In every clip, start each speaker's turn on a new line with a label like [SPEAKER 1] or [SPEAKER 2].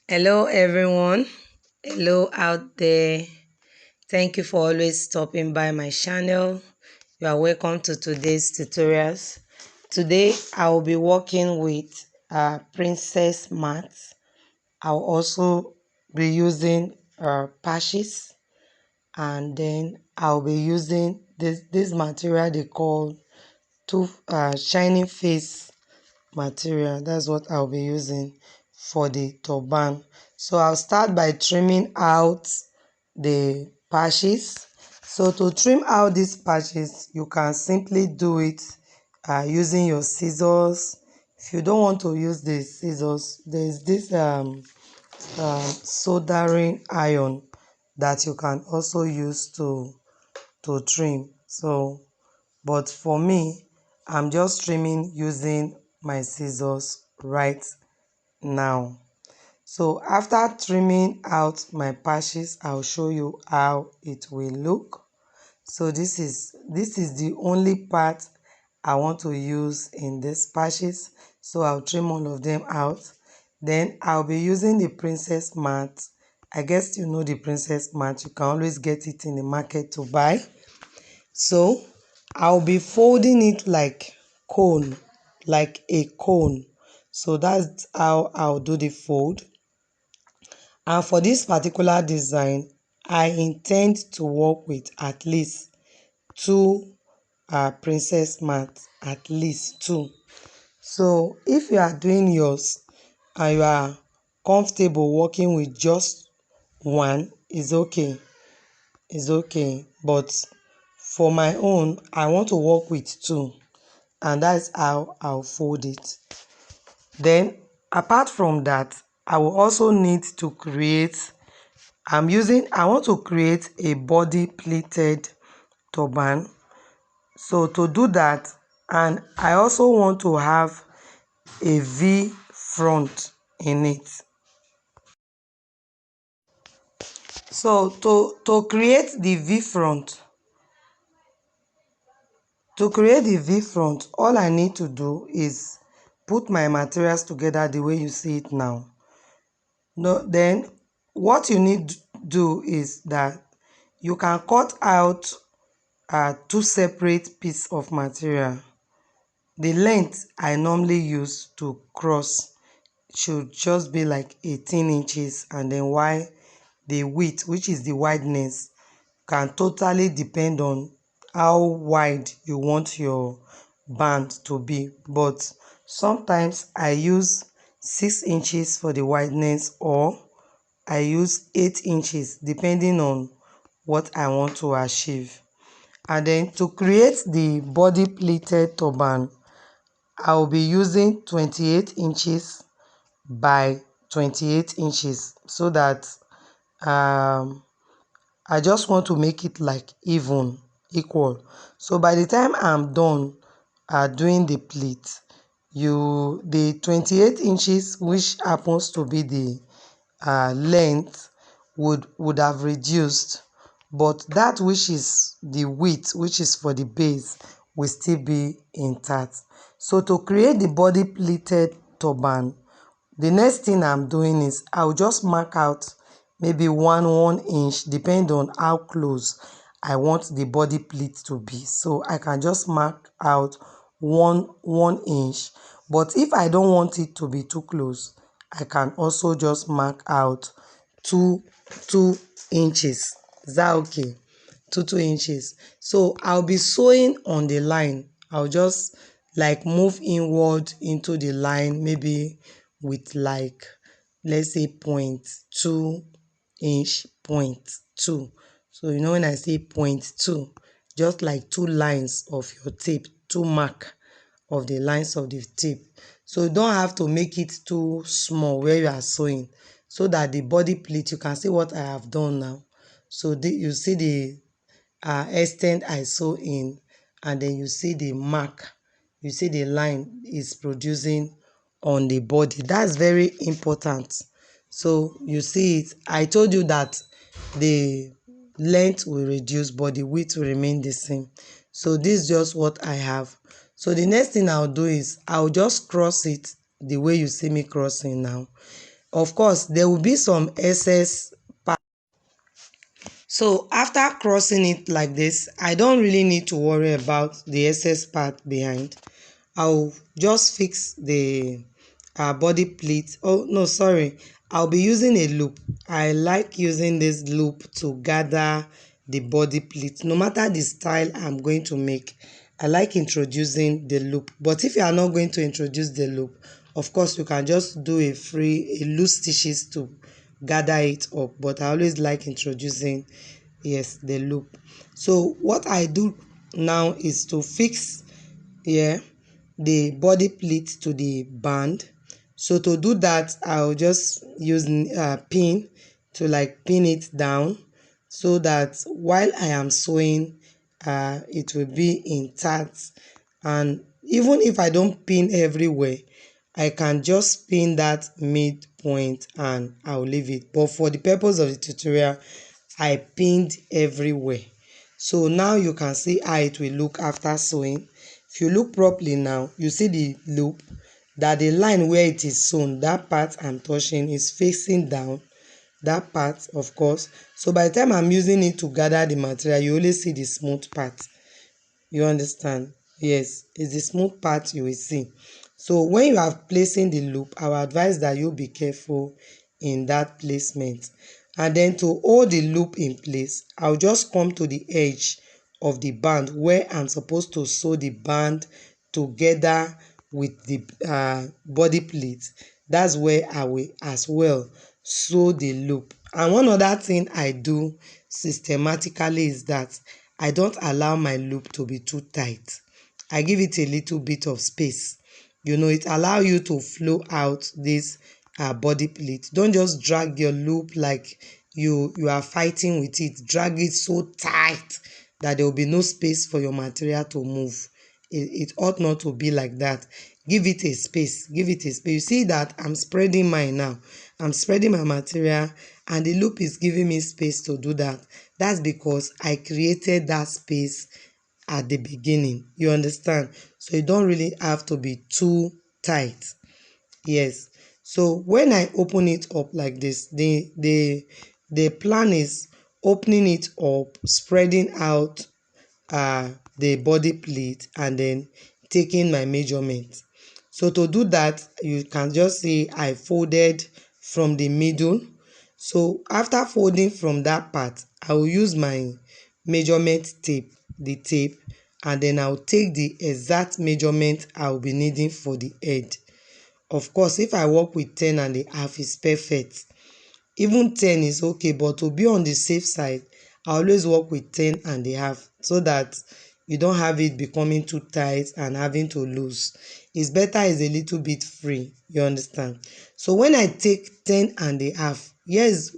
[SPEAKER 1] Hello, everyone. Hello out there. Thank you for always stopping by my channel. You are welcome to today's tutorials. Today, I will be working with princess mats. I'll also be using patches, and then I'll be using this material they call shining face material. That's what I'll be using for the turban. So I'll start by trimming out the patches. So to trim out these patches, you can simply do it using your scissors. If you don't want to use the scissors, there's this soldering iron that you can also use to trim. So but for me, I'm just trimming using my scissors right now. So after trimming out my patches, I'll show you how it will look. So this is the only part I want to use in these patches. So I'll trim all of them out. Then I'll be using the princess mat. I guess you know the princess mat. You can always get it in the market to buy. So I'll be folding it like a cone. So that's how I'll do the fold. And for this particular design, I intend to work with at least two princess mats, at least two. So if you are doing yours and you are comfortable working with just one, it's okay. It's okay. But for my own, I want to work with two, and that's how I'll fold it. Then apart from that, I will also need to create I want to create a body pleated turban. So to do that, and I also want to have a V front in it. So to create the V front, all I need to do is put my materials together the way you see it now. No, then what you need to do is that you can cut out two separate pieces of material. The length I normally use to cross should just be like 18 inches, and then while the width, which is the wideness, can totally depend on how wide you want your band to be. But sometimes I use 6 inches for the wideness, or I use 8 inches depending on what I want to achieve. And then to create the body pleated turban, I will be using 28 inches by 28 inches, so that I just want to make it like equal. So by the time I'm done doing the pleat, the 28 inches, which happens to be the length, would have reduced, but that which is the width, which is for the base, will still be intact. So to create the body pleated turban, the next thing I'm doing is I'll just mark out maybe 1 inch, depending on how close I want the body pleat to be. So I can just mark out one inch. But if I don't want it to be too close, I can also just mark out two inches. Is that okay? Two inches. So I'll be sewing on the line. I'll just like move inward into the line, maybe with like, let's say 0.2 inch, 0.2. So you know, when I say 0.2, just like two lines of your tape, two mark of the lines of the tape. So you don't have to make it too small where you are sewing, so that the body pleat, you can see what I have done now. So you see the extent I sew in, and then you see the mark, you see the line is producing on the body. That's very important. So you see it, I told you that the length will reduce but the width will remain the same. So this is just what I have. So the next thing I'll do is I'll just cross it the way you see me crossing now. Of course, there will be some excess part. So after crossing it like this, I don't really need to worry about the excess part behind. I'll just fix the body pleat. Oh no, sorry, I'll be using a loop. I like using this loop to gather the body pleat. No matter the style I'm going to make, I like introducing the loop. But if you are not going to introduce the loop, of course you can just do a loose stitches to gather it up. But I always like introducing, yes, the loop. So what I do now is to fix here the body pleat to the band. So to do that, I'll just use pin to like pin it down, so that while I am sewing, it will be intact. And even if I don't pin everywhere, I can just pin that midpoint and I'll leave it. But for the purpose of the tutorial, I pinned everywhere. So now you can see how it will look after sewing. If you look properly now, you see the loop, that the line where it is sewn, that part I'm touching is facing down, that part, of course. So by the time I'm using it to gather the material, you only see the smooth part. You understand? Yes, it's the smooth part you will see. So when you are placing the loop, I will advise that you be careful in that placement. And then to hold the loop in place, I'll just come to the edge of the band where I'm supposed to sew the band together with the body pleat. That's where I will as well sew the loop. And one other thing I do systematically is that I don't allow my loop to be too tight. I give it a little bit of space. You know, it allows you to flow out this body pleat. Don't just drag your loop like you are fighting with it. Drag it so tight that there will be no space for your material to move. It ought not to be like that. Give it a space. Give it a space. You see that I'm spreading mine now. I'm spreading my material and the loop is giving me space to do that. That's because I created that space at the beginning. You understand? So you don't really have to be too tight. Yes. So when I open it up like this, the plan is opening it up, spreading out the body pleat, and then taking my measurement. So to do that, you can just see I folded from the middle. So after folding from that part, I will use my measurement tape, the tape, and then I'll take the exact measurement I'll be needing for the head. Of course, if I work with 10.5, it's perfect. Even 10 is okay, but to be on the safe side, I always work with 10.5 so that you don't have it becoming too tight and having to lose. It's better is a little bit free, you understand? So when I take 10.5, here's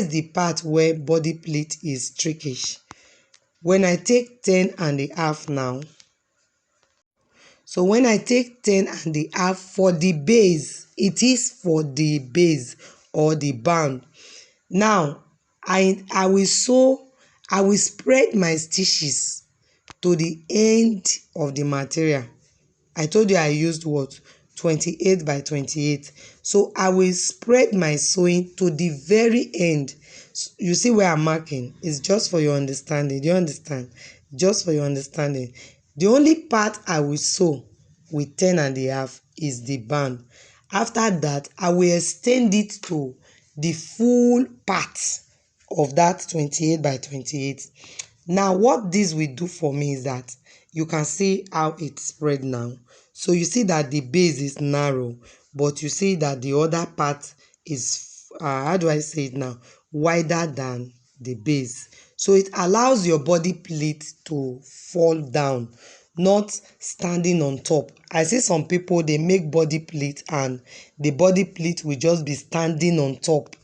[SPEAKER 1] the part where body pleat is trickish. When I take 10.5 now, so when I take 10.5 for the base, it is for the base or the band. Now, I will spread my stitches to the end of the material. I told you I used what? 28 by 28. So I will spread my sewing to the very end. You see where I'm marking? It's just for your understanding. Do you understand? Just for your understanding. The only part I will sew with 10.5 is the band. After that, I will extend it to the full part of that 28 by 28. Now, what this will do for me is that you can see how it's spread now. So you see that the base is narrow, but you see that the other part is, how do I say it now, wider than the base. So it allows your body pleat to fall down, not standing on top. I see some people, they make body pleat and the body pleat will just be standing on top.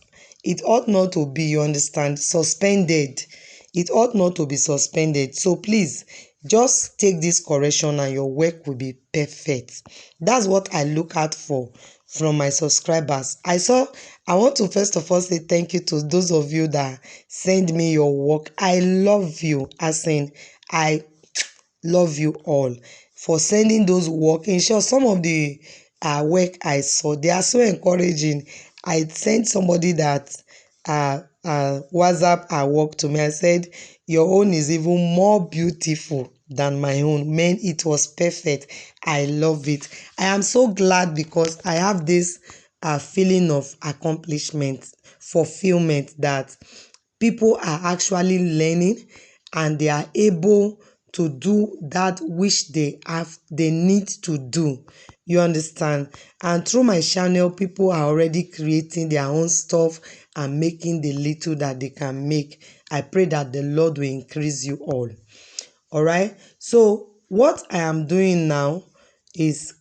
[SPEAKER 1] It ought not to be, you understand, suspended. It ought not to be suspended. So please, just take this correction and your work will be perfect. That's what I look out for from my subscribers. I want to first of all say thank you to those of you that send me your work. I love you. As in, I love you all for sending those work. In short, some of the work I saw. They are so encouraging. I sent somebody that WhatsApp at work to me. I said, your own is even more beautiful than my own. Man, it was perfect. I love it. I am so glad because I have this feeling of accomplishment, fulfillment, that people are actually learning and they are able to do that which they need to do. You understand? And through my channel, people are already creating their own stuff and making the little that they can make. I pray that the Lord will increase you all right. So what I am doing now is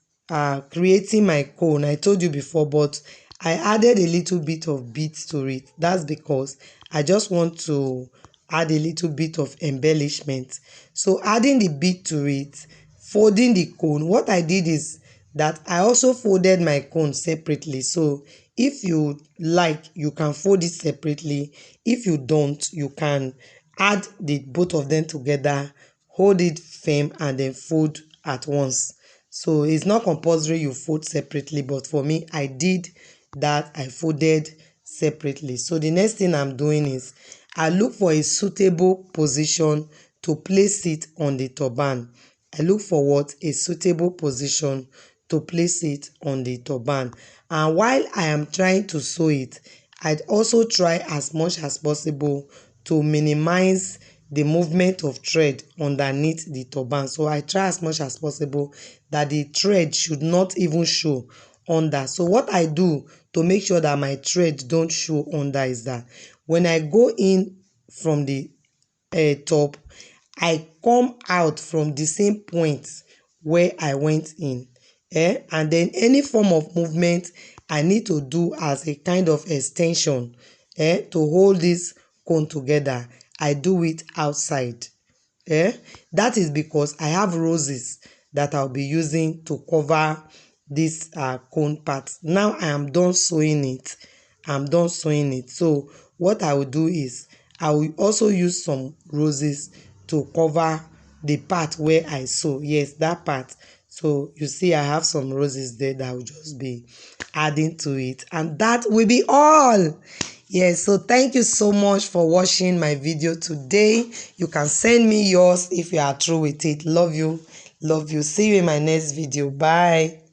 [SPEAKER 1] creating my cone. I told you before, but I added a little bit of beads to it. That's because I just want to add a little bit of embellishment. So adding the bead to it, folding the cone, what I did is that I also folded my cone separately. So if you like, you can fold it separately. If you don't, you can add the both of them together, hold it firm, and then fold at once. So it's not compulsory you fold separately, but for me, I did that. I folded separately. So the next thing I'm doing is I look for a suitable position to place it on the turban. I look for what? A suitable position to place it on the turban. And while I am trying to sew it, I'd also try as much as possible to minimize the movement of thread underneath the turban. So I try as much as possible that the thread should not even show under. So what I do to make sure that my thread don't show under is that when I go in from the top, I come out from the same point where I went in. And then any form of movement I need to do as a kind of extension to hold this cone together, I do it outside. That is because I have roses that I'll be using to cover this cone part. Now I am done sewing it. I'm done sewing it. So what I will do is I will also use some roses to cover the part where I sew. Yes, that part. So you see I have some roses there that will just be adding to it, and that will be all. Yes, so thank you so much for watching my video today. You can send me yours if you are through with it. Love you. Love you. See you in my next video. Bye.